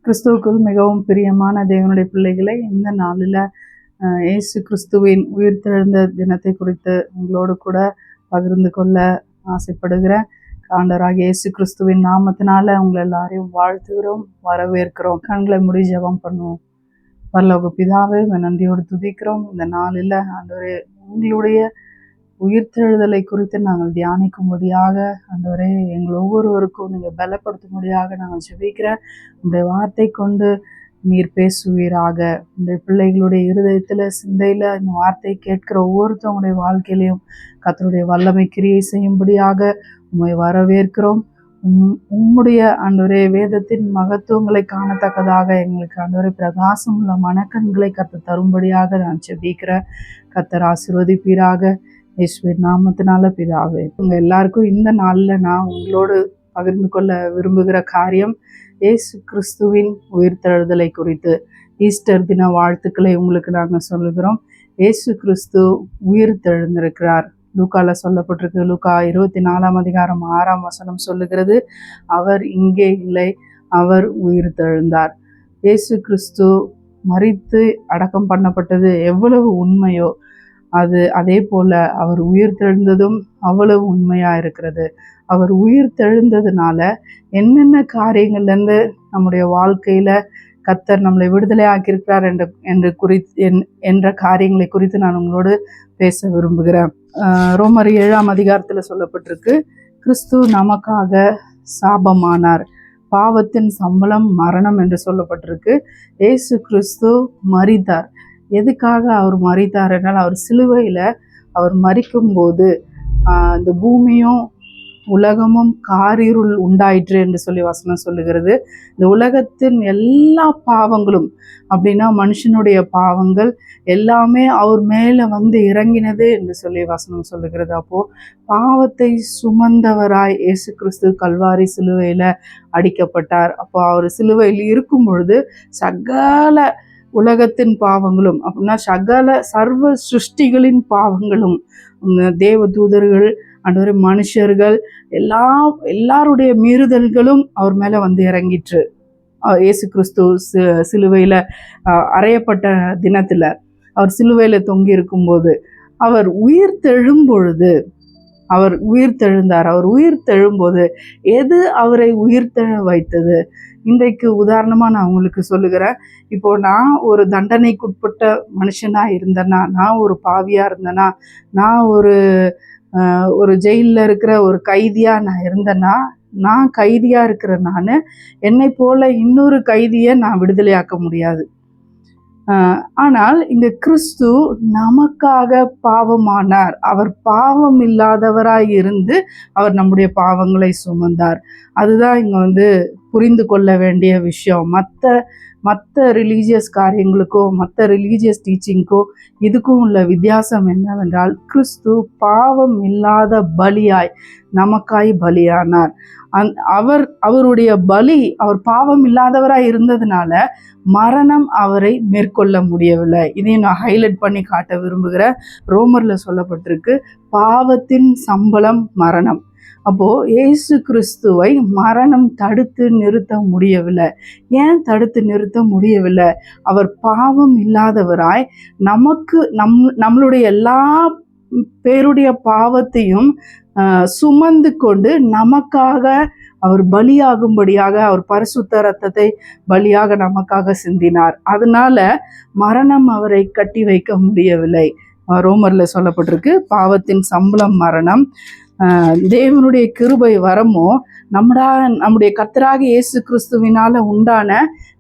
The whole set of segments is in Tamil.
கிறிஸ்துவுக்குள் மிகவும் பிரியமான தேவனுடைய பிள்ளைகளை, இந்த நாளில் இயேசு கிறிஸ்துவின் உயிர்த்தெழுந்த தினத்தை குறித்து உங்களோடு கூட பகிர்ந்து கொள்ள ஆசைப்படுகிறேன். ஆண்டவராகிய இயேசு கிறிஸ்துவின் நாமத்தினால உங்களை எல்லாரையும் வாழ்த்துகிறோம், வரவேற்கிறோம். கண்களை மூடி ஜெபம் பண்ணுவோம். பரலோக பிதாவே, நன்றியோடு துதிக்கிறோம். இந்த நாளில் ஆண்டவரே, உங்களுடைய உயிர்த்தெழுதலை குறித்து நாங்கள் தியானிக்கும்படியாக ஆண்டவரே, எங்கள் ஒவ்வொருவருக்கும் நீங்கள் பலப்படுத்தும்படியாக நாங்கள் ஜெபிக்கிறேன். உங்களுடைய வார்த்தை கொண்டு நீர் பேசுவீராக. இந்த பிள்ளைகளுடைய இருதயத்தில், சிந்தையில் இந்த வார்த்தை கேட்கிற ஒவ்வொருத்தவங்களுடைய வாழ்க்கையிலையும் கர்த்தருடைய வல்லமை கிரியை செய்யும்படியாக உம்மை வரவேற்கிறோம். உம்முடைய ஆண்டவரே வேதத்தின் மகத்துவங்களை காணத்தக்கதாக எங்களுக்கு ஆண்டவரே பிரகாசம் உள்ள மனக்கண்களை கர்த்தர் தரும்படியாக நான் ஜெபிக்கிறேன். கர்த்தர் ஆசீர்வதிப்பீராக. இயேசுவின் நாமத்தினால பிதாவே. உங்க எல்லாருக்கும் இந்த நாளில் நான் உங்களோடு பகிர்ந்து கொள்ள விரும்புகிற காரியம் இயேசு கிறிஸ்துவின் உயிர்த்தெழுதலை குறித்து. ஈஸ்டர் தின வாழ்த்துக்களை உங்களுக்கு நாங்கள் சொல்லுகிறோம். இயேசு கிறிஸ்து உயிர்த்தெழுந்திருக்கிறார். லூக்கால சொல்லப்பட்டிருக்கு. லூக்கா 24:6 சொல்லுகிறது, அவர் இங்கே இல்லை, அவர் உயிர்த்தெழுந்தார். இயேசு கிறிஸ்து மரித்து அடக்கம் பண்ணப்பட்டது எவ்வளவு உண்மையோ அது அதே போல அவர் உயிர்த்தெழுந்ததும் அவ்வளவு உண்மையா இருக்கிறது. அவர் உயிர்த்தெழுந்ததுனால என்னென்ன காரியங்கள்லேருந்து நம்முடைய வாழ்க்கையில கர்த்தர் நம்மளை விடுதலை ஆக்கியிருக்கிறார் என்ற காரியங்களை குறித்து நான் உங்களோடு பேச விரும்புகிறேன். ரோமர் 7 சொல்லப்பட்டிருக்கு, கிறிஸ்து நமக்காக சாபமானார், பாவத்தின் சம்பளம் மரணம் என்று சொல்லப்பட்டிருக்கு. இயேசு கிறிஸ்து மரித்தார். எதுக்காக அவர் மரித்தார் என்றால், அவர் சிலுவையில் அவர் மரிக்கும்போது இந்த பூமியும் உலகமும் காரிருள் உண்டாயிற்று என்று சொல்லி வசனம் சொல்லுகிறது. இந்த உலகத்தின் எல்லா பாவங்களும் அப்படின்னா மனுஷனுடைய பாவங்கள் எல்லாமே அவர் மேலே வந்து இறங்கினது என்று சொல்லி வசனம் சொல்லுகிறது. அப்போது பாவத்தை சுமந்தவராய் இயேசு கிறிஸ்து கல்வாரி சிலுவையில் அடிக்கப்பட்டார். அப்போ அவர் சிலுவையில் இருக்கும் பொழுது சகல உலகத்தின் பாவங்களும் அப்படின்னா சர்வ சிருஷ்டிகளின் பாவங்களும், தேவ தூதர்கள் ஆண்டவரே மனுஷர்கள் எல்லாருடைய மீறுதல்களும் அவர் மேலே வந்து இறங்கிற்று. இயேசு கிறிஸ்து சிலுவையில் அறையப்பட்ட தினத்தில், அவர் சிலுவையில் தொங்கி இருக்கும்போது, அவர் உயிர்த்தெழும்பொழுது அவர் உயிர்த்தெழுந்தார். அவர் உயிர்த்தெழும்போது எது அவரை உயிர்த்தெழ வைத்தது? இன்றைக்கு உதாரணமாக நான் உங்களுக்கு சொல்லுகிறேன். இப்போ நான் ஒரு தண்டனைக்குட்பட்ட மனுஷனாக இருந்தேன்னா, நான் ஒரு பாவியாக இருந்தேன்னா, நான் ஒரு ஜெயிலில் இருக்கிற ஒரு கைதியாக நான் இருந்தேன்னா, நான் கைதியாக இருக்கிற நான் என்னை போல இன்னொரு கைதியை நான் விடுதலையாக்க முடியாது. ஆனால் இந்த கிறிஸ்து நமக்காக பாவமானார். அவர் பாவம் இல்லாதவராய் இருந்து அவர் நம்முடைய பாவங்களை சுமந்தார். அதுதான் இங்கே வந்து புரிந்து கொள்ள வேண்டிய விஷயம். மற்ற ரிலீஜியஸ் காரியங்களுக்கோ மற்ற ரிலீஜியஸ் டீச்சிங்க்கோ இதுக்கும் உள்ள வித்தியாசம் என்னவென்றால், கிறிஸ்து பாவம் இல்லாத பலியாய் நமக்காய் பலியானார். அவருடைய பலி, அவர் பாவம் இல்லாதவராய் இருந்ததுனால மரணம் அவரை மேற்கொள்ள முடியவில்லை. இதையும் நான் ஹைலைட் பண்ணி காட்ட விரும்புகிறேன். ரோமரில் சொல்லப்பட்டிருக்கு, பாவத்தின் சம்பளம் மரணம். அப்போது இயேசு கிறிஸ்துவை மரணம் தடுத்து நிறுத்த முடியவில்லை. ஏன் தடுத்து நிறுத்த முடியவில்லை? அவர் பாவம் இல்லாதவராய் நம்மளுடைய எல்லா பேருடைய பாவத்தையும் சுமந்து கொண்டு நமக்காக அவர் பலியாகும்படியாக அவர் பரிசுத்த இரத்தத்தை பலியாக நமக்காக சிந்தினார். அதனால மரணம் அவரை கட்டி வைக்க முடியவில்லை. ரோமரில் சொல்லப்பட்டிருக்கு, பாவத்தின் சம்பளம் மரணம், தேவனுடைய கிருபை வரமோ நம்முடைய கர்த்தராக இயேசு கிறிஸ்துவினால உண்டான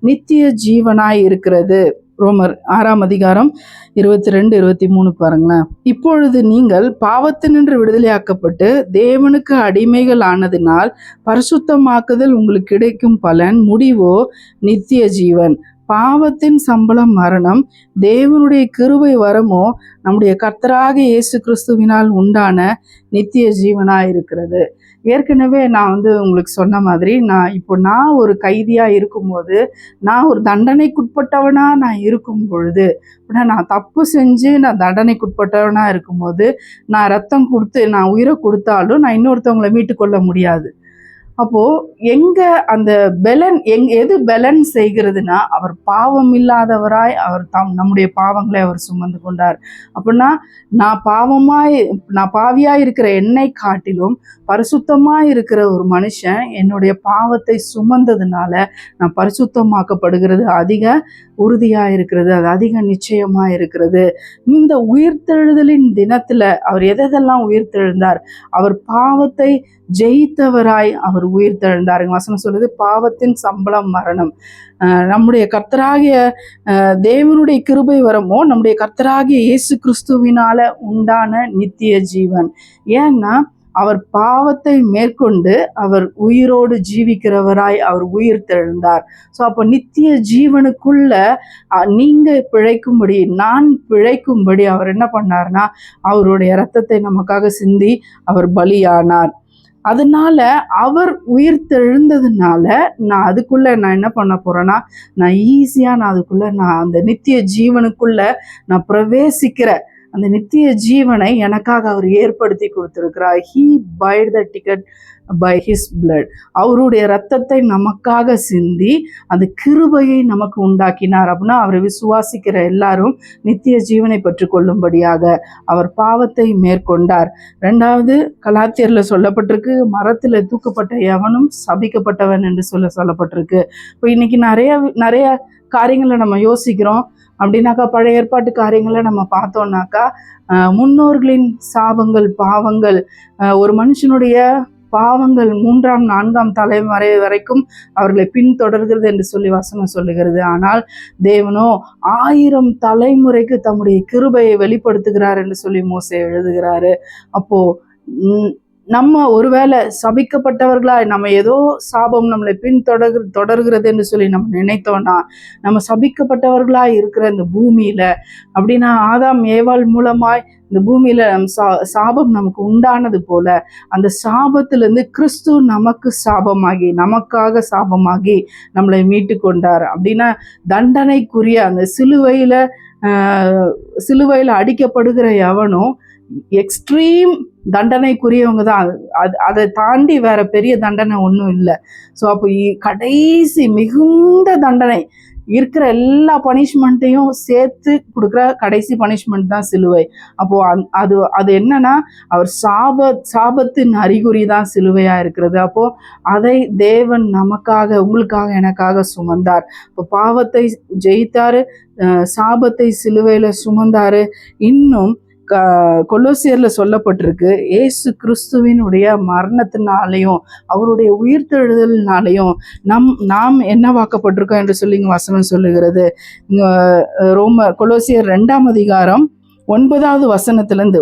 நித்திய ஜீவனாய் இருக்கிறது. ரோமர் 6:22-23 பாருங்களேன். இப்பொழுது நீங்கள் பாவத்தினின்று விடுதலையாக்கப்பட்டு தேவனுக்கு அடிமைகள் ஆனதினால் பரிசுத்தமாக்குதல் உங்களுக்கு கிடைக்கும் பலன் முடிவோ நித்திய ஜீவன். பாவத்தின் சம்பளம் மரணம், தேவனுடைய கிருபை வரமோ நம்முடைய கர்த்தராக இயேசு கிறிஸ்துவினால் உண்டான நித்திய ஜீவனாக இருக்கிறது. ஏற்கனவே நான் வந்து உங்களுக்கு சொன்ன மாதிரி, நான் ஒரு கைதியாக இருக்கும்போது, நான் ஒரு தண்டனைக்குட்பட்டவனாக நான் இருக்கும் பொழுது, அப்படின்னா நான் தப்பு செஞ்சு நான் தண்டனைக்குட்பட்டவனாக இருக்கும்போது, நான் ரத்தம் கொடுத்து நான் உயிரை கொடுத்தாலும் நான் இன்னொருத்தவங்களை மீட்டுக்கொள்ள முடியாது. அப்போ எங்க அந்த பெலன் எது பெலன் செய்கிறதுனா, அவர் பாவம் இல்லாதவராய் அவர் நம்முடைய பாவங்களை அவர் சுமந்து கொண்டார். அப்படின்னா நான் பாவியாய் இருக்கிற என்னை காட்டிலும் பரிசுத்தமாய் இருக்கிற ஒரு மனுஷன் என்னுடைய பாவத்தை சுமந்ததுனால நான் பரிசுத்தமாக்கப்படுகிறது அதிக உறுதியா இருக்கிறது, அது அதிக நிச்சயமா இருக்கிறது. இந்த உயிர்த்தெழுதலின் தினத்துல அவர் எதெல்லாம் உயிர்த்தெழுந்தார்? அவர் பாவத்தை ஜெயித்தவராய் அவர் உயிர்த்தெழுந்தாருங்க. வசனம் சொல்லுது, பாவத்தின் சம்பளம் மரணம். நம்முடைய கர்த்தராகிய தேவனுடைய கிருபை வரமோ நம்முடைய கர்த்தராகிய இயேசு கிறிஸ்துவினால உண்டான நித்திய ஜீவன். ஏன்னா அவர் பாவத்தை மேற்கொண்டு அவர் உயிரோடு ஜீவிக்கிறவராய் அவர் உயிர்த்தெழுந்தார். ஸோ அப்போ நித்திய ஜீவனுக்குள்ள நீங்க பிழைக்கும்படி, நான் பிழைக்கும்படி அவர் என்ன பண்ணார்னா அவருடைய இரத்தத்தை நமக்காக சிந்தி அவர் பலியானார். அதனால அவர் உயிர்த்தெழுந்ததுனால நான் என்ன பண்ண போறேன்னா, நான் ஈஸியா நான் அந்த நித்திய ஜீவனுக்குள்ள நான் பிரவேசிக்கிற அந்த நித்திய ஜீவனை எனக்காக அவர் ஏற்படுத்தி கொடுத்திருக்கிறார். He bought the ticket by his blood. அவருடைய இரத்தத்தை நமக்காக சிந்தி அந்த கிருபையை நமக்கு உண்டாக்கினார். அப்படின்னா அவரை விசுவாசிக்கிற எல்லாரும் நித்திய ஜீவனை பெற்றுக்கொள்ளும்படியாக அவர் பாவத்தை மேற்கொண்டார். 2வது கலாத்தியர்ல சொல்லப்பட்டிருக்கு, மரத்துல தூக்கப்பட்ட எவனும் சபிக்கப்பட்டவன் என்று சொல்லப்பட்டிருக்கு. இப்போ இன்னைக்கு நிறைய காரியங்களை நம்ம யோசிக்கிறோம். அப்படின்னாக்கா பழைய ஏற்பாட்டு காரியங்களை நம்ம பார்த்தோம்னாக்கா முன்னோர்களின் சாபங்கள், பாவங்கள், ஒரு மனுஷனுடைய பாவங்கள் 3ஆம் 4ஆம் தலைமுறை வரைக்கும் அவர்களை பின்தொடர்கிறது என்று சொல்லி வசனம் சொல்லுகிறது. ஆனால் தேவனோ 1000 தலைமுறைக்கு தம்முடைய கிருபையை வெளிப்படுத்துகிறார் என்று சொல்லி மோசே எழுதுகிறாரு. அப்போ நம்ம ஒருவேளை சபிக்கப்பட்டவர்களாய் நம்ம ஏதோ சாபம் நம்மளை தொடர்கிறது என்று சொல்லி நம்ம நினைத்தோம்னா, நம்ம சபிக்கப்பட்டவர்களாய் இருக்கிற இந்த பூமியில, அப்படின்னா ஆதாம் ஏவாள் மூலமாய் இந்த பூமியில சாபம் நமக்கு உண்டானது போல அந்த சாபத்திலிருந்து கிறிஸ்து நமக்காக சாபமாகி நம்மளை மீட்டு கொண்டார். அப்படின்னா தண்டனைக்குரிய அந்த சிலுவையில அடிக்கப்படுகிற எவனும் எக்ஸ்ட்ரீம் தண்டனைக்குரியவங்க தான். அதை தாண்டி வேற பெரிய தண்டனை ஒன்றும் இல்லை. ஸோ அப்போ கடைசி மிகுந்த தண்டனை இருக்கிற எல்லா பனிஷ்மெண்ட்டையும் சேர்த்து கொடுக்குற கடைசி பனிஷ்மெண்ட் தான் சிலுவை. அப்போ அது என்னன்னா அவர் சாபத்தின் அறிகுறி தான் சிலுவையா இருக்கிறது. அப்போ அதை தேவன் நமக்காக, உங்களுக்காக, எனக்காக சுமந்தார். இப்போ பாவத்தை ஜெயித்தாரு, சாபத்தை சிலுவையில சுமந்தாரு. இன்னும் கொலோசியர்ல சொல்லப்பட்டிருக்கு, இயேசு கிறிஸ்துவினுடைய மரணத்தினாலையும் அவருடைய உயிர்த்தெழுதலினாலையும் நாம் என்னவாக்கப்பட்டிருக்கோம் என்று சொல்லி வசனம் சொல்லுகிறது. கொலோசியர் 2ஆம் அதிகாரம் 9வது வசனத்திலிருந்து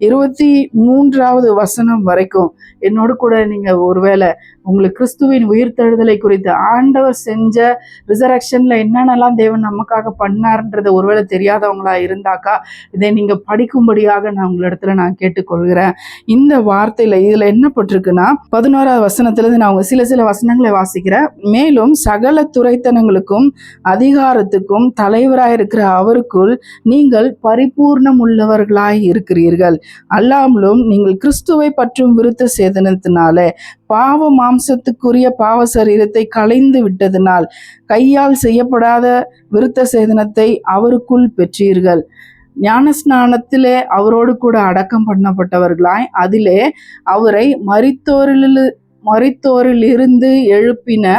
23வது வசனம் வரைக்கும் என்னோடு கூட நீங்க ஒருவேளை உங்களுக்கு கிறிஸ்துவின் உயிர்த்தெழுதலை குறித்து ஆண்டவர் செஞ்ச ரிசரக்ஷன்ல என்னென்னலாம் தேவன் நமக்காக பண்ணார்ன்றதை ஒருவேளை தெரியாதவங்களா இருந்தாக்கா இதை நீங்க படிக்கும்படியாக நான் உங்களிடத்துல நான் கேட்டுக்கொள்கிறேன். இந்த வார்த்தையில இதுல என்ன பட்டிருக்குன்னா 11வது வசனத்திலிருந்து நான் சில வசனங்களை வாசிக்கிறேன். மேலும் சகல துரைத்தனங்களுக்கும் அதிகாரத்துக்கும் தலைவராயிருக்கிற அவருக்குள் நீங்கள் பரிபூர்ணம் உள்ளவர்களாய் இருக்கிறீர்கள். அல்லாமலும் நீங்கள் கிறிஸ்துவை பற்றும் விருத்த சேதனத்தினாலே பாவ மாம்சத்துக்குரிய பாவ சரீரத்தை களைந்து விட்டதினால் கையால் செய்யப்படாத விருத்த சேதனத்தை அவருக்குள் பெற்றீர்கள். ஞானஸ்நானத்திலே அவரோடு கூட அடக்கம் பண்ணப்பட்டவர்களாய் அதிலே அவரை மரித்தோரிலிருந்து எழுப்பின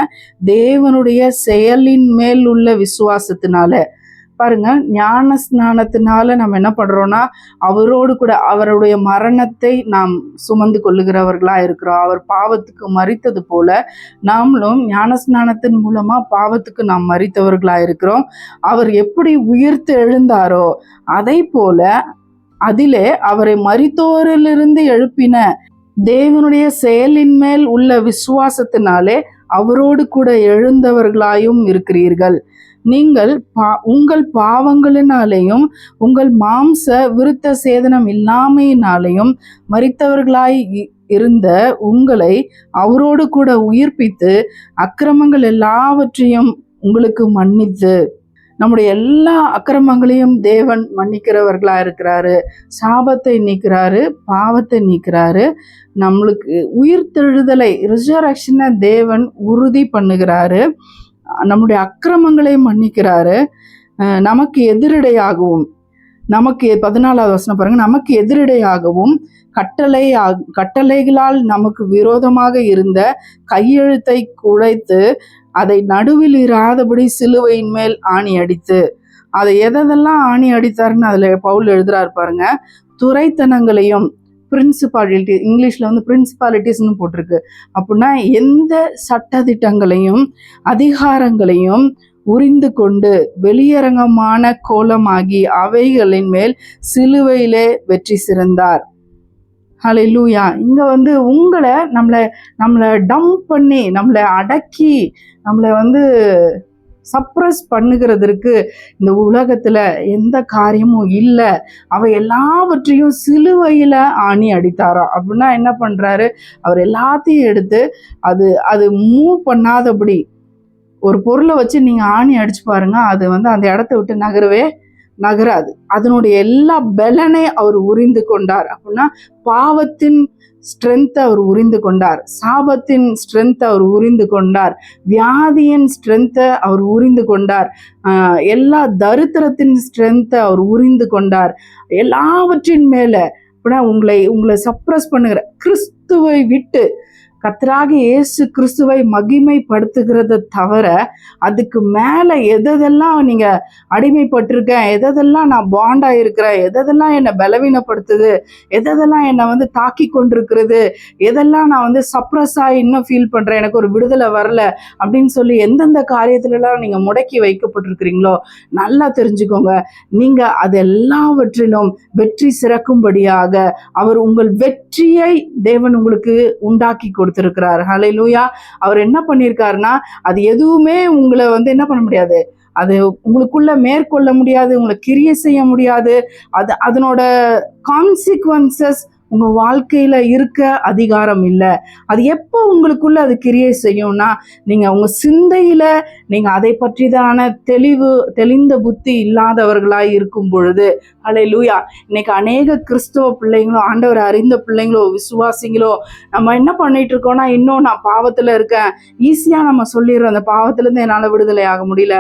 தேவனுடைய செயலின் மேல் உள்ள விசுவாசத்தினால. பாருங்க, ஞான ஸ்நானத்தினால நம்ம என்ன பண்றோம்னா அவரோடு கூட அவருடைய மரணத்தை நாம் சுமந்து கொள்ளுகிறவர்களா இருக்கிறோம். அவர் பாவத்துக்கு மரித்தது போல நாமளும் ஞான ஸ்நானத்தின் மூலமா பாவத்துக்கு நாம் மரித்தவர்களா இருக்கிறோம். அவர் எப்படி உயிர்த்து எழுந்தாரோ அதை போல அதிலே அவரை மரித்தோரிலிருந்து எழுப்பின தேவனுடைய செயலின் மேல் உள்ள விசுவாசத்தினாலே அவரோடு கூட எழுந்தவர்களாயும் இருக்கிறீர்கள். நீங்கள் உங்கள் பாவங்களினாலேயும் உங்கள் மாம்ச விருத்த சேதனம் இல்லாமையினாலேயும் மரித்தவர்களாய் இருந்த உங்களை அவரோடு கூட உயிர்ப்பித்து அக்கிரமங்கள் எல்லாவற்றையும் உங்களுக்கு மன்னித்து. நம்முடைய எல்லா அக்கிரமங்களையும் தேவன் மன்னிக்கிறவர்களா இருக்கிறாரு. சாபத்தை நீக்கிறாரு, பாவத்தை நீக்கிறாரு. நம்மளுக்கு உயிர்த்தெழுதலை ரிசரக்ஷனை தேவன் உறுதி பண்ணுகிறாரு. நம்முடைய அக்கிரமங்களை மன்னிக்கிறாரு. நமக்கு எதிரடையாகவும், நமக்கு 14வது வசனம் பாருங்க, நமக்கு எதிரடையாகவும் கட்டளைகளால் நமக்கு விரோதமாக இருந்த கையெழுத்தை குழைத்து அதை நடுவில் இராதபடி சிலுவையின் மேல் ஆணி அடித்து, அதை எதெல்லாம் ஆணி அடித்தாருன்னு அதுல பவுல் எழுதுறாரு பாருங்க. துரைத்தனங்களையும், பிரின்சிபாலிட்டி, இங்கிலீஷ்ல வந்து பிரின்சிபாலிட்டிஸ்ன்னு போட்டிருக்கு. அப்படின்னா எந்த சட்டதிட்டங்களையும் அதிகாரங்களையும் உரிந்து கொண்டு வெளியரங்கமான கோலமாகி அவைகளின் மேல் சிலுவையிலே வெற்றி சிறந்தார். ஹல்லேலூயா. இங்க வந்து நம்மளை டம்ப் பண்ணி, நம்மளை அடக்கி, நம்மளை வந்து சப்ரஸ் பண்ணுகிறதுக்கு இந்த உலகத்துல எந்த காரியமும் இல்லை. அவ எல்லாவற்றையும் சிலுவையில ஆணி அடித்தாராம். அப்படின்னா என்ன பண்றாரு, அவர் எல்லாத்தையும் எடுத்து அது மூவ் பண்ணாதபடி, ஒரு பொருளை வச்சு நீங்க ஆணி அடிச்சு பாருங்க, அது வந்து அந்த இடத்த விட்டு நகராது. அதனுடைய எல்லா பலனை அவர் உரிந்து கொண்டார். அப்படின்னா பாவத்தின் ஸ்ட்ரென்த் அவர் உரிந்து கொண்டார், சாபத்தின் ஸ்ட்ரென்த் அவர் உரிந்து கொண்டார், வியாதியின் ஸ்ட்ரென்த்தை அவர் உரிந்து கொண்டார், எல்லா தரித்திரத்தின் ஸ்ட்ரென்த்தை அவர் உரிந்து கொண்டார். எல்லாவற்றின் மேல அப்படின்னா உங்களை சப்ரஸ் பண்ணுகிற கிறிஸ்துவை விட்டு, கர்த்தராகிய இயேசு கிறிஸ்துவை மகிமைப்படுத்துகிறத தவிர அதுக்கு மேல எதெல்லாம் நீங்க அடிமைப்பட்டிருக்கேன், எதெல்லாம் நான் பாண்டா இருக்கிறேன், எதெல்லாம் என்னை பலவீனப்படுத்துது, எதெல்லாம் என்னை வந்து தாக்கி கொண்டிருக்கிறது, எதெல்லாம் நான் வந்து சப்ரஸ் ஆகி இன்னும் ஃபீல் பண்றேன், எனக்கு ஒரு விடுதலை வரல அப்படின்னு சொல்லி எந்தெந்த காரியத்துலலாம் நீங்க முடக்கி வைக்கப்பட்டிருக்கிறீங்களோ நல்லா தெரிஞ்சுக்கோங்க, நீங்க அது எல்லாவற்றிலும் வெற்றி சிறக்கும்படியாக அவர் உங்கள் வெற்றியை தேவன் உங்களுக்கு உண்டாக்கி கொடுத்திருக்கிறார். ஹல்லேலூயா. அவர் என்ன பண்ணியிருக்காருன்னா, அது எதுவுமே உங்களை வந்து என்ன பண்ண முடியாது, அது உங்களுக்குள்ள மேற்கொள்ள முடியாது, உங்களை கிரியை செய்ய முடியாது. அதனோட கான்சிக்வன்சஸ் உங்க வாழ்க்கையில இருக்க அதிகாரம் இல்லை. அது எப்போ உங்களுக்குள்ள அது கிரியை செய்யும்னா, நீங்க உங்க சிந்தையில நீங்க அதை பற்றிதான தெளிந்த புத்தி இல்லாதவர்களாய் இருக்கும் பொழுது. ஹல்லேலூயா. இன்னைக்கு அநேக கிறிஸ்தவ பிள்ளைங்களோ, ஆண்டவரை அறிந்த பிள்ளைங்களோ, விசுவாசிங்களோ நம்ம என்ன பண்ணிட்டு இருக்கோம்னா, இன்னும் நான் பாவத்துல இருக்கேன், ஈஸியா நம்ம சொல்லிடுறோம், அந்த பாவத்துல இருந்து என்னால விடுதலை ஆக முடியல,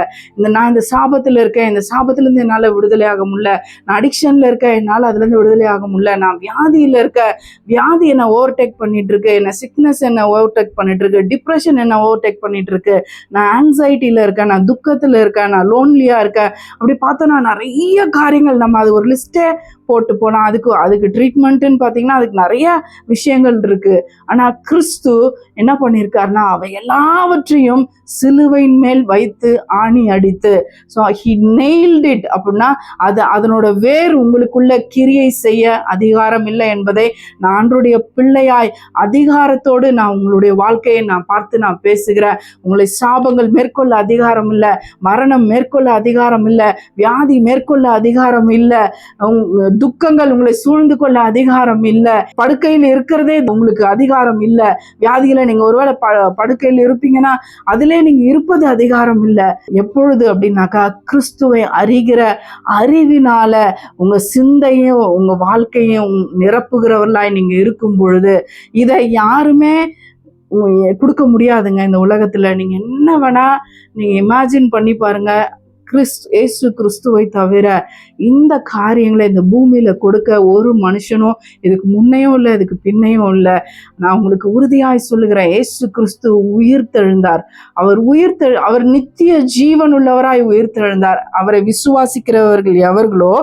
நான் இந்த சாபத்துல இருக்கேன், இந்த சாபத்துல இருந்து என்னால விடுதலை ஆக முடியல, நான் அடிக்ஷன்ல இருக்கேன், என்னால அதுல இருந்து விடுதலை ஆக முடியல, நான் வியாதியில இருக்க, வியாதி என்ன ஓவர்டேக் பண்ணிட்டு இருக்கு, என்ன சிக்னஸ் என்ன ஓவர்டேக் பண்ணிட்டு இருக்கு, டிப்ரெஷன் என்ன ஓவர்டேக் பண்ணிட்டு இருக்கு, நான் ஆங்ஸைட்டில இருக்கேன், நான் துக்கத்துல இருக்கேன், நான் லோன்லியா இருக்கேன். அப்படி பார்த்தோன்னா நிறைய காரியங்கள், நம்ம அது ஒரு லிஸ்டே போட்டு போனா அதுக்கு ட்ரீட்மெண்ட்டுன்னு பார்த்தீங்கன்னா அதுக்கு நிறைய விஷயங்கள் இருக்கு. ஆனா கிறிஸ்து என்ன பண்ணியிருக்காருன்னா, அவை எல்லாவற்றையும் சிலுவையின் மேல் வைத்து ஆணி அடித்து, ஸோ ஹி நெயில்ட் இட். அப்படின்னா அதனோட வேர் உங்களுக்குள்ள கிரியை செய்ய அதிகாரம் இல்லை என்பதை நான் ஆண்டவருடைய பிள்ளையாய் அதிகாரத்தோடு நான் உங்களுடைய வாழ்க்கையை நான் பார்த்து நான் பேசுகிறேன். உங்களை சாபங்கள் மேற்கொள்ள அதிகாரம் இல்லை, மரணம் மேற்கொள்ள அதிகாரம் இல்லை, வியாதி மேற்கொள்ள அதிகாரம் இல்லை, துக்கங்கள் உங்களை சூழ்ந்து கொள்ள அதிகாரம் இல்லை, படுக்கையில் இருக்கிறதே உங்களுக்கு அதிகாரம் இல்லை. வியாதியில நீங்க ஒருவேளை படுக்கையில் இருப்பீங்கன்னா அதிலே நீங்க இருப்பது அதிகாரம் இல்லை. எப்பொழுது அப்படின்னாக்கா, கிறிஸ்துவை அறிகிற அறிவினால உங்க சிந்தையும் உங்க வாழ்க்கையும் நிரப்புகிறவர்களாய் நீங்க இருக்கும் பொழுது இதை யாருமே கொடுக்க முடியாதுங்க. இந்த உலகத்துல நீங்க என்ன வேணா நீங்க இமேஜின் பண்ணி பாருங்க, இயேசு கிறிஸ்துவை தவிர இந்த காரியங்களை இந்த பூமியில கொடுக்க ஒரு மனுஷனும் இதுக்கு முன்னையும் இல்லை, இதுக்கு பின்னையும் இல்லை. நான் உங்களுக்கு உறுதியாய் சொல்லுகிறேன், இயேசு கிறிஸ்து உயிர்த்தெழுந்தார். அவர் நித்திய ஜீவன் உள்ளவராய் உயிர்த்தெழுந்தார். அவரை விசுவாசிக்கிறவர்கள் எவர்களோ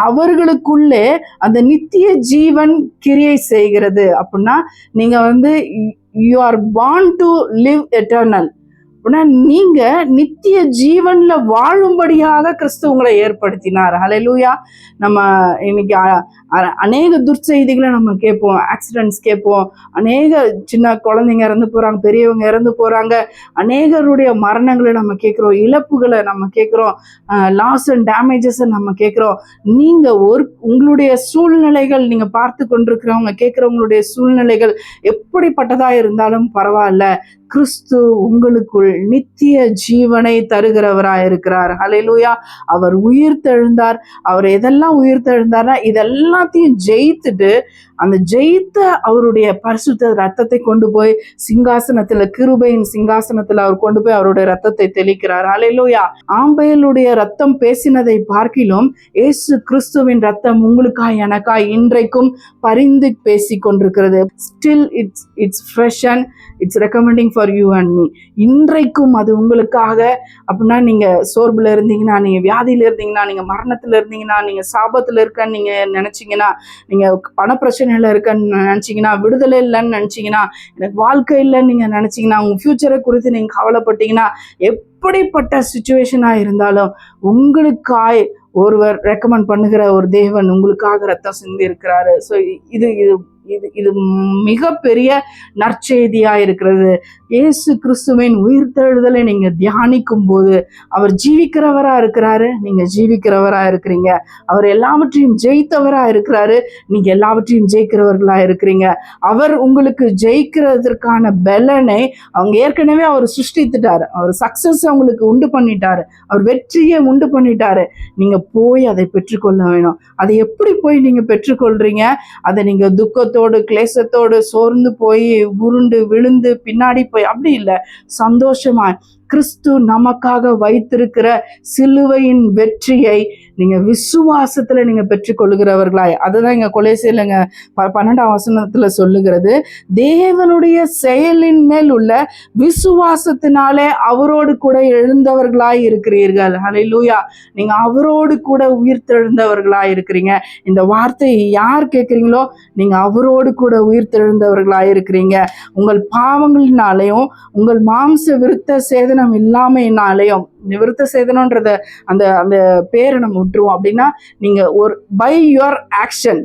அவர்களுக்குள்ளே அந்த நித்திய ஜீவன் கிரியை செய்கிறது. அப்படின்னா நீங்க வந்து you are born to live eternal. அப்படின்னா நீங்க நித்திய ஜீவன்ல வாழும்படியாக கிறிஸ்து உங்களை ஏற்படுத்தினார். ஹல்லேலூயா. நம்ம இன்னைக்கு அநேக துர்ச்செய்திகளை நம்ம கேட்போம், ஆக்சிடென்ட்ஸ் கேட்போம், அநேக சின்ன குழந்தைங்க இறந்து போறாங்க, பெரியவங்க இறந்து போறாங்க, அநேகருடைய மரணங்களை நம்ம கேட்கிறோம், இழப்புகளை நம்ம கேட்கிறோம், லாஸ் அண்ட் டேமேஜஸ் நம்ம கேட்கிறோம். நீங்க உங்களுடைய சூழ்நிலைகள், நீங்க பார்த்து கொண்டிருக்கிறவங்க கேட்கிறவங்களுடைய சூழ்நிலைகள் எப்படிப்பட்டதா இருந்தாலும் பரவாயில்ல, கிறிஸ்து உங்களுக்குள் நித்திய ஜீவனை தருகிறவராயிருக்கிறார். ஹல்லேலூயா. அவர் உயிர் தெழுந்தார். அவர் எதெல்லாம் உயிர் தெழுந்தார்னா இதெல்லாத்தையும் ஜெயித்துட்டு அந்த ஜெயித்த அவருடைய பரிசுத்த ரத்தத்தை கொண்டு போய் சிங்காசனத்துல, கிருபையின் சிங்காசனத்துல அவர் கொண்டு போய் அவருடைய ரத்தத்தை தெளிக்கிறார். ஹல்லேலூயா. ஆம்பேலுடைய ரத்தம் பேசினதை பார்க்கிலும் இயேசு கிறிஸ்துவின் ரத்தம் உங்களுக்காய் எனக்காய் இன்றைக்கும் பரிந்து பேசி கொண்டிருக்கிறது. Still it's fresh and it's recommending for you and me. இன்றைக்கும் அது உங்களுக்காக. அப்படின்னா நீங்க சோர்வுல இருந்தீங்கன்னா, நீங்க வியாதியில இருந்தீங்கன்னா, நீங்க மரணத்துல இருந்தீங்கன்னா, நீங்க சாபத்துல இருக்கன்னு நீங்க நினைச்சீங்கன்னா, நீங்க பணப்பிரச்சனையில இருக்கன்னு நினைச்சீங்கன்னா, விடுதலை இல்லைன்னு நினைச்சீங்கன்னா, எனக்கு வாழ்க்கை இல்லைன்னு நீங்க நினைச்சீங்கன்னா, உங்க ஃபியூச்சரை குறித்து நீங்க கவலைப்பட்டீங்கன்னா, எப்படிப்பட்ட சுச்சுவேஷனா இருந்தாலும் உங்களுக்காய் ஒருவர் ரெக்கமெண்ட் பண்ணுகிற ஒரு தேவன் உங்களுக்காக ரத்தம் சிந்தி இருக்கிறாரு. ஸோ இது இது இது இது மிகப்பெரிய நற்செய்தியா இருக்கிறது. இயேசு கிறிஸ்துவின் உயிர்த்தெழுதலை நீங்க தியானிக்கும் போது அவர் ஜீவிக்கிறவரா இருக்கிறாரு, நீங்க ஜீவிக்கிறவரா இருக்கிறீங்க. அவர் எல்லாவற்றையும் ஜெயித்தவரா இருக்கிறாரு, நீங்க எல்லாவற்றையும் ஜெயிக்கிறவர்களா இருக்கிறீங்க. அவர் உங்களுக்கு ஜெயிக்கிறதற்கான பலனை அவங்க ஏற்கனவே அவர் சிருஷ்டித்துட்டாரு. அவர் சக்சஸ் அவங்களுக்கு உண்டு பண்ணிட்டாரு, அவர் வெற்றியை உண்டு பண்ணிட்டாரு. நீங்க போய் அதை பெற்றுக்கொள்ள வேணும். அதை எப்படி போய் நீங்க பெற்றுக்கொள்றீங்க? அதை நீங்க துக்கத்தோடு, கிளேசத்தோடு, சோர்ந்து போய், உருண்டு விழுந்து பின்னாடி போய் அப்படி இல்லை. சந்தோஷமா கிறிஸ்து நமக்காக வைத்திருக்கிற சிலுவையின் வெற்றியை நீங்க விசுவாசத்துல நீங்க பெற்றுக்கொள்கிறவர்களாய். அதுதான் இங்க கொலோசியர்ல 12ஆம் வசனத்துல சொல்லுகிறது. தேவனுடைய செயலின் மேல் உள்ள விசுவாசத்தினாலே அவரோடு கூட எழுந்தவர்களாய் இருக்கிறீர்கள். ஹல்லேலூயா. நீங்க அவரோடு கூட உயிர்த்தெழுந்தவர்களாய் இருக்கிறீங்க. இந்த வார்த்தையை யார் கேட்குறீங்களோ நீங்க அவரோடு கூட உயிர்த்தெழுந்தவர்களாய் இருக்கிறீங்க. உங்கள் பாவங்களினாலையும் உங்கள் மாம்ச விருத்த சேதனம் இல்லாமையினாலையும், விருத்த சேதனம்ன்றத அந்த அந்த பேரை நம்ம விட்டுருவோம். அப்படின்னா நீங்க ஒரு பை யுவர் ஆக்ஷன்,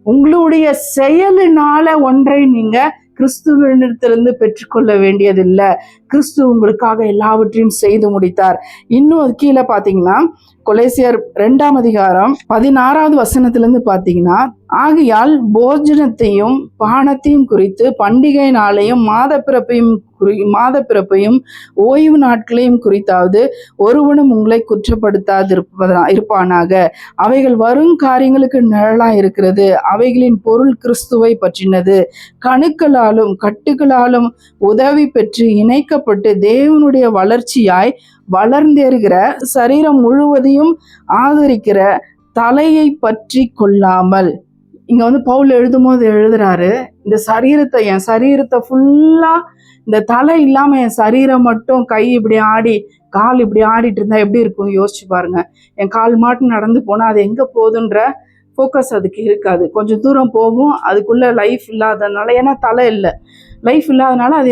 உங்களுடைய செயலினால ஒன்றை நீங்க கிறிஸ்துவினிடத்திலிருந்து பெற்றுக்கொள்ள வேண்டியதில்லை. கிறிஸ்து உங்களுக்காக எல்லாவற்றையும் செய்து முடித்தார். இன்னும் அது கீழே பார்த்தீங்கன்னா கொலோசியர் 2ஆம் அதிகாரம் 16வது வசனத்திலிருந்து பார்த்தீங்கன்னா, ஆகையால் போஜனத்தையும் பானத்தையும் குறித்து பண்டிகை நாளையும் மாத பிறப்பையும் ஓய்வு நாட்களையும் குறித்தாவது ஒருவனும் உங்களை இருப்பானாக. அவைகள் வரும் காரியங்களுக்கு நிழலா இருக்கிறது. அவைகளின் பொருள் கிறிஸ்துவை பற்றினது. கணுக்களாலும் கட்டுகளாலும் உதவி பெற்று இணைக்கப்பட்டு தேவனுடைய வளர்ச்சியாய் வளர்ந்தேறுகிற சரீரம் முழுவதையும் ஆதரிக்கிற தலையை பற்றி கொள்ளாமல். இங்க பவுல் எழுதும் போது எழுதுறாரு, இந்த சரீரத்தை, என் சரீரத்தை ஃபுல்லா, இந்த தலை இல்லாம என் சரீரம் மட்டும், கை இப்படி ஆடி கால் இப்படி ஆடிட்டு இருந்தா எப்படி இருக்கும் யோசிச்சு பாருங்க. என் கால் மாட்டு நடந்து போனா அது எங்க போகுதுன்ற ஃபோக்கஸ் அதுக்கு இருக்காது. கொஞ்சம் தூரம் போகும், அதுக்குள்ள லைஃப் இல்லாததுனால, ஏன்னா தலை இல்லை, லைஃப் இல்லாதனால அது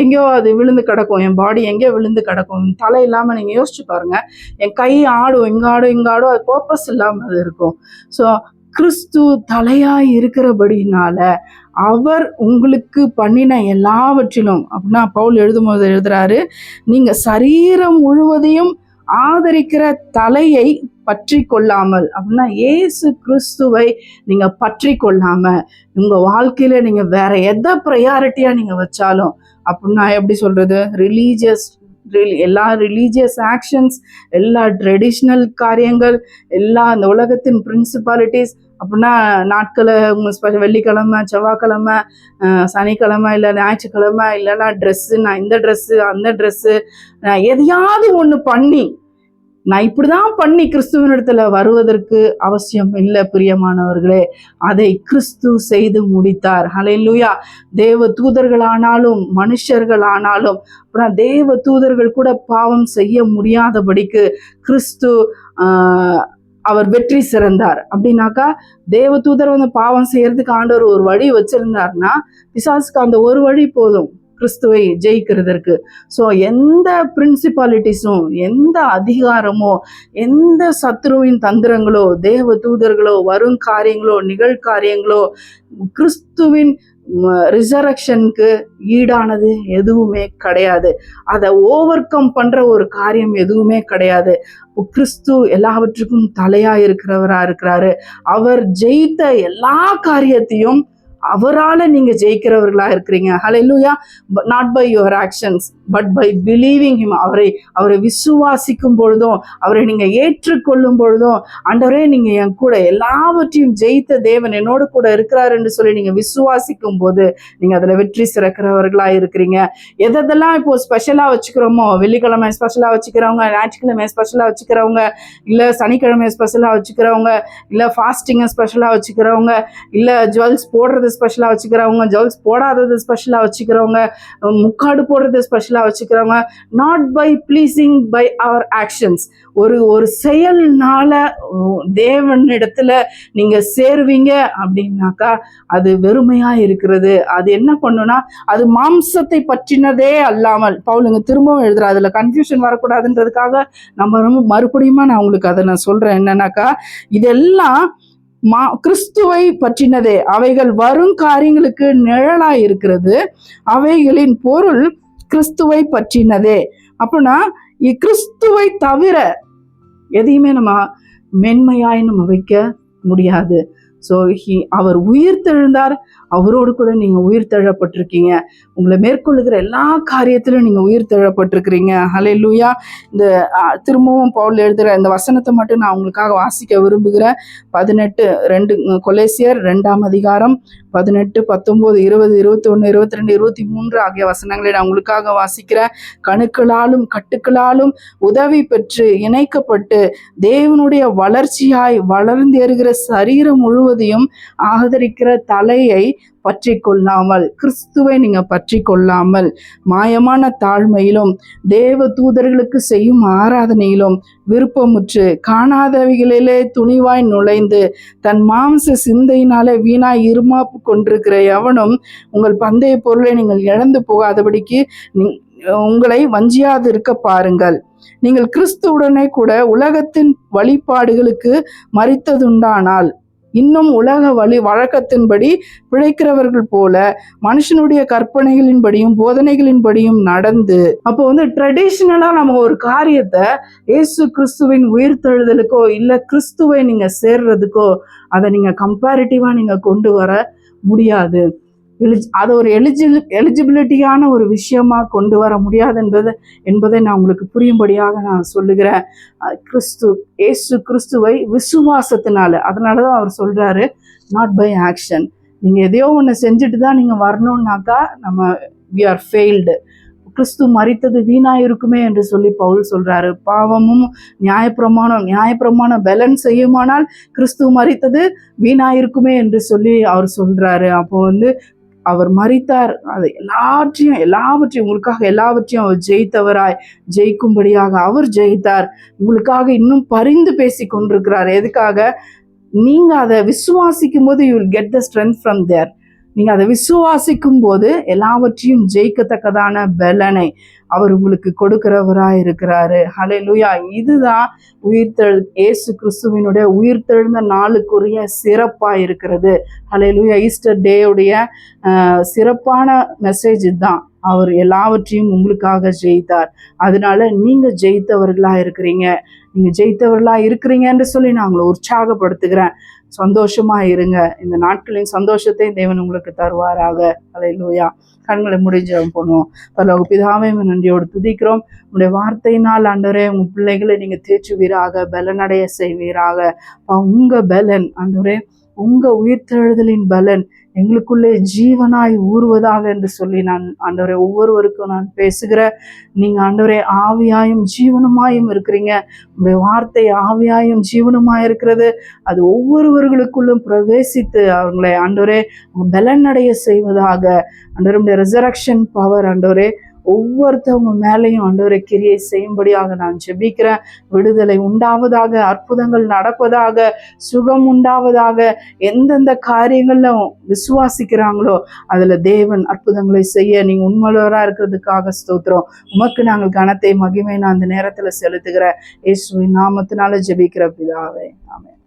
எங்கேயோ அது விழுந்து கிடக்கும். என் பாடி எங்கேயோ விழுந்து கிடக்கும். தலை இல்லாமல் நீங்கள் யோசிச்சு பாருங்க. என் கை ஆடும், இங்காடும், அது பர்பஸ் இல்லாமல் அது இருக்கும். ஸோ கிறிஸ்து தலையாய் இருக்கிறபடினால அவர் உங்களுக்கு பண்ணின எல்லாவற்றிலும், அப்படின்னா பவுல் எழுதும்போது எழுதுறாரு, நீங்க சரீரம் முழுவதையும் ஆதரிக்கிற தலையை பற்றி கொள்ளாமல், அப்படின்னா இயேசு கிறிஸ்துவை நீங்க பற்றி கொள்ளாம உங்க வாழ்க்கையில நீங்க வேற எதை ப்ரையாரிட்டியா நீங்க வச்சாலும், அப்படின்னா எப்படி சொல்றது, எல்லா ரிலீஜியஸ் ஆக்ஷன்ஸ், எல்லா ட்ரெடிஷ்னல் காரியங்கள், எல்லா அந்த உலகத்தின் பிரின்சிபாலிட்டிஸ், அப்படின்னா நாட்களை வெள்ளிக்கிழமை, செவ்வாய்க்கிழமை, சனிக்கிழமை, இல்லை ஞாயிற்றுக்கிழமை, இல்லைன்னா ட்ரெஸ்ஸு, நான் இந்த ட்ரெஸ்ஸு அந்த ட்ரெஸ்ஸு, எதையாவது ஒன்று பண்ணி நான் இப்படிதான் பண்ணி கிறிஸ்துவனிடத்துல வருவதற்கு அவசியம் இல்லை பிரியமானவர்களே. அதை கிறிஸ்து செய்து முடித்தார். ஹல்லேலூயா. தேவ தூதர்களானாலும் மனுஷர்களானாலும், அப்புறம் தேவ தூதர்கள் கூட பாவம் செய்ய முடியாதபடிக்கு கிறிஸ்து அவர் வெற்றி சிறந்தார். அப்படின்னாக்கா தேவ தூதர் பாவம் செய்யறதுக்கு ஆண்டவர் ஒரு வழி வச்சிருந்தாருன்னா, பிசாசுக்கு அந்த ஒரு வழி போதும் கிறிஸ்துவை ஜெயிக்கிறதற்கு. ஸோ எந்த பிரின்சிபாலிட்டிஸும், எந்த அதிகாரமோ, எந்த சத்ருவின் தந்திரங்களோ, தேவ தூதர்களோ, வரும் காரியங்களோ, நிகழ்காரியங்களோ, கிறிஸ்துவின் ரிசரக்ஷனுக்கு ஈடானது எதுவுமே கிடையாது. அதை ஓவர் கம் பண்ற ஒரு காரியம் எதுவுமே கிடையாது. கிறிஸ்து எல்லாவற்றுக்கும் தலையா இருக்கிறவரா இருக்கிறாரு. அவர் ஜெயித்த எல்லா காரியத்தையும் அவரால் நீங்கள் ஜெயிக்கிறவர்களா இருக்கிறீங்க. Hallelujah. Not by your actions but by believing him. அவரை விசுவாசிக்கும் பொழுதும், அவரை நீங்க ஏற்றுக்கொள்ளும் பொழுதும், ஆண்டவரே நீங்க என் கூட எல்லாவற்றையும் ஜெயித்த தேவன் என்னோடு கூட இருக்கிறார் என்று சொல்லி நீங்க விசுவாசிக்கும் போது நீங்க அதுல வெற்றி சிறக்கிறவர்களா இருக்கிறீங்க. எதெல்லாம் இப்போ ஸ்பெஷலா வச்சுக்கிறோமோ, வெள்ளிக்கிழமை ஸ்பெஷலா வச்சுக்கிறவங்க, ஞாயிற்றுக்கிழமை ஸ்பெஷலா வச்சுக்கிறவங்க, இல்ல சனிக்கிழமை ஸ்பெஷலா வச்சுக்கிறவங்க, இல்ல ஃபாஸ்டிங்கை ஸ்பெஷலா வச்சுக்கிறவங்க, இல்ல ஜுவல்ஸ் போடுறது ஸ்பெஷலா வச்சுக்கிறவங்க, ஜுவல்ஸ் போடாதது ஸ்பெஷலா வச்சுக்கிறவங்க, முக்காடு போடுறது ஸ்பெஷலா வச்சுக்கிறவங்க, not by pleasing by our actions. ஒரு செயல்னால தேவனிடத்துல நீங்க சேருவீங்க அப்படின்னாக்கா அது வெறுமையா இருக்கிறது. அது என்ன பண்ணுனா, அது மாம்சத்தை பற்றினதே அல்லாமல், பவுலுங்க திரும்பவும் எழுதுற, அதுல கன்ஃபியூஷன் வரக்கூடாதுன்றதுக்காக நம்ம மறுபடியும் நான் உங்களுக்கு அதை நான் சொல்றேன். என்னன்னாக்கா இதெல்லாம் கிறிஸ்துவை பற்றினதே, அவைகள் வரும் காரியங்களுக்கு நிழலா இருக்கிறது, அவைகளின் பொருள் கிறிஸ்துவை பற்றினதே. அப்படின்னா கிறிஸ்துவை தவிர எதையுமே நம்ம மென்மையாய் நம்ம வைக்க முடியாது. ஸோ அவர் உயிர் தெழுந்தார், அவரோடு கூட நீங்க உயிர் தெழப்பட்டிருக்கீங்க. உங்களை மேற்கொள்ளுகிற எல்லா காரியத்திலும் நீங்க உயிர் தெழப்பட்டிருக்கிறீங்க. ஹல்லேலூயா. இந்த திரும்பவும் பவுல் எழுதுகிற இந்த வசனத்தை மட்டும் நான் உங்களுக்காக வாசிக்க விரும்புகிறேன். 18 கொலேசியர் 2ஆம் அதிகாரம் 18, 19, 20, 21, 22, 23 ஆகிய வசனங்களை நான் உங்களுக்காக வாசிக்கிறேன். கணுக்களாலும் கட்டுக்களாலும் உதவி பெற்று இணைக்கப்பட்டு தேவனுடைய வளர்ச்சியாய் வளர்ந்தேறுகிற சரீரம் முழுவதையும் ஆதரிக்கிற தலையை பற்றி கொள்ளாமல், கிறிஸ்துவை நீங்க பற்றி கொள்ளாமல், மாயமான தாழ்மையிலும் தேவ தூதர்களுக்கு செய்யும் ஆராதனையிலும் விருப்பமுற்று காணாதவைகளிலே துணிவாய் நுழைந்து தன் மாம்ச சிந்தையினாலே வீணாய் இருமாப்பு கொண்டிருக்கிற எவனும் உங்கள் பந்தய பொருளை நீங்கள் இழந்து போகாதபடிக்கு உங்களை வஞ்சியாது இருக்க பாருங்கள். நீங்கள் கிறிஸ்துவுடனே கூட உலகத்தின் வழிபாடுகளுக்கு மரித்ததுண்டானால் இன்னும் உலக வழக்கத்தின்படி பிழைக்கிறவர்கள் போல மனுஷனுடைய கற்பனைகளின்படியும் போதனைகளின்படியும் நடந்து, அப்போ ட்ரெடிஷ்னலா நம்ம ஒரு காரியத்தை இயேசு கிறிஸ்துவின் உயிர்த்தெழுதலுக்கோ இல்ல கிறிஸ்துவை நீங்க சேர்றதுக்கோ அதை நீங்க கம்பேரிட்டிவா நீங்க கொண்டு வர முடியாது. அதை ஒரு எலிஜிபிலிட்டியான ஒரு விஷயமா கொண்டு வர முடியாது என்பதை நான் உங்களுக்கு புரியும்படியாக நான் சொல்லுகிறேன். இயேசு கிறிஸ்துவை விசுவாசத்தினால, அதனாலதான் அவர் சொல்றாரு நாட் பை ஆக்ஷன். நீங்க எதையோ ஒன்று செஞ்சுட்டு தான் நீங்க வரணும்னாக்கா we are failed. கிறிஸ்து மரித்தது வீணா இருக்குமே என்று சொல்லி பவுல் சொல்றாரு. பாவமும் நியாயப்பிரமாணம் பலன் செய்யுமானால் கிறிஸ்து மரித்தது வீணா இருக்குமே என்று சொல்லி அவர் சொல்றாரு. அப்போ அவர் மரித்தார், அது எல்லாவற்றையும் உங்களுக்காக எல்லாவற்றையும் அவர் ஜெயித்தவராய் ஜெயிக்கும்படியாக அவர் ஜெயித்தார். உங்களுக்காக இன்னும் பரிந்து பேசி கொண்டிருக்கிறார். எதுக்காக? நீங்க அதை விசுவாசிக்கும் போது you will get the strength from there. நீங்க அதை விசுவாசிக்கும் போது எல்லாவற்றையும் ஜெயிக்கத்தக்கதான பலனை அவர் உங்களுக்கு கொடுக்கிறவராய் இருக்கிறாரு. ஹல்லேலூயா. இதுதான் இயேசு கிறிஸ்துவினுடைய உயிர்த்தெழுந்த நாளுக்குரிய சிறப்பா இருக்கிறது. ஹல்லேலூயா. ஈஸ்டர் டேவுடைய சிறப்பான மெசேஜ் தான். அவர் எல்லாவற்றையும் உங்களுக்காக ஜெயித்தார். அதனால நீங்க ஜெயித்தவர்களா இருக்கிறீங்க. நீங்க ஜெயித்தவர்களா இருக்கிறீங்கன்னு சொல்லி நான் உங்களை உற்சாகப்படுத்துகிறேன். சந்தோஷமா இருங்க. இந்த நாட்களின் சந்தோஷத்தை தேவன் உங்களுக்கு தருவாராக. ஹல்லேலூயா. கண்களை முடிஞ்சவன் பண்ணுவோம். பரலோக பிதாவே, நன்றியோடு துதிக்கிறோம். உங்களுடைய வார்த்தையினால் ஆண்டவரே உங்க பிள்ளைகளை நீங்க தேற்றுவீராக, பலனடைய செய்வீராக. உங்க பலன் ஆண்டவரே, உங்க உயிர்த்தெழுதலின் பலன் எங்களுக்குள்ளே ஜீவனாய் ஊறுவதாக என்று சொல்லி நான் ஆண்டவரே ஒவ்வொருவருக்கும் நான் பேசுகிற, நீங்க ஆண்டவரே ஆவியாயும் ஜீவனுமாயும் இருக்கிறீங்க. உங்களுடைய வார்த்தை ஆவியாயும் ஜீவனுமாய் இருக்கிறது. அது ஒவ்வொருவர்களுக்குள்ளும் பிரவேசித்து அவங்களை ஆண்டவரே பலனடைய செய்வதாக. ஆண்டவருடைய ரெசரக்ஷன் பவர் ஆண்டவரே ஒவ்வொருத்தவங்க மேலையும் ஆண்டவரை கிரியை செய்யும்படியாக நான் ஜெபிக்கிறேன். விடுதலை உண்டாவதாக, அற்புதங்கள் நடப்பதாக, சுகம் உண்டாவதாக. எந்தெந்த காரியங்கள்ல விசுவாசிக்கிறாங்களோ அதுல தேவன் அற்புதங்களை செய்ய நீங்க உண்மையுள்ளவராக இருக்கிறதுக்காக ஸ்தோத்திரம். உமக்கு நாங்கள் கனத்தை மகிமை நான் அந்த நேரத்துல செலுத்துகிறேன். இயேசுவின் நாமத்தினால ஜெபிக்கிற பிதாவே, ஆமென்.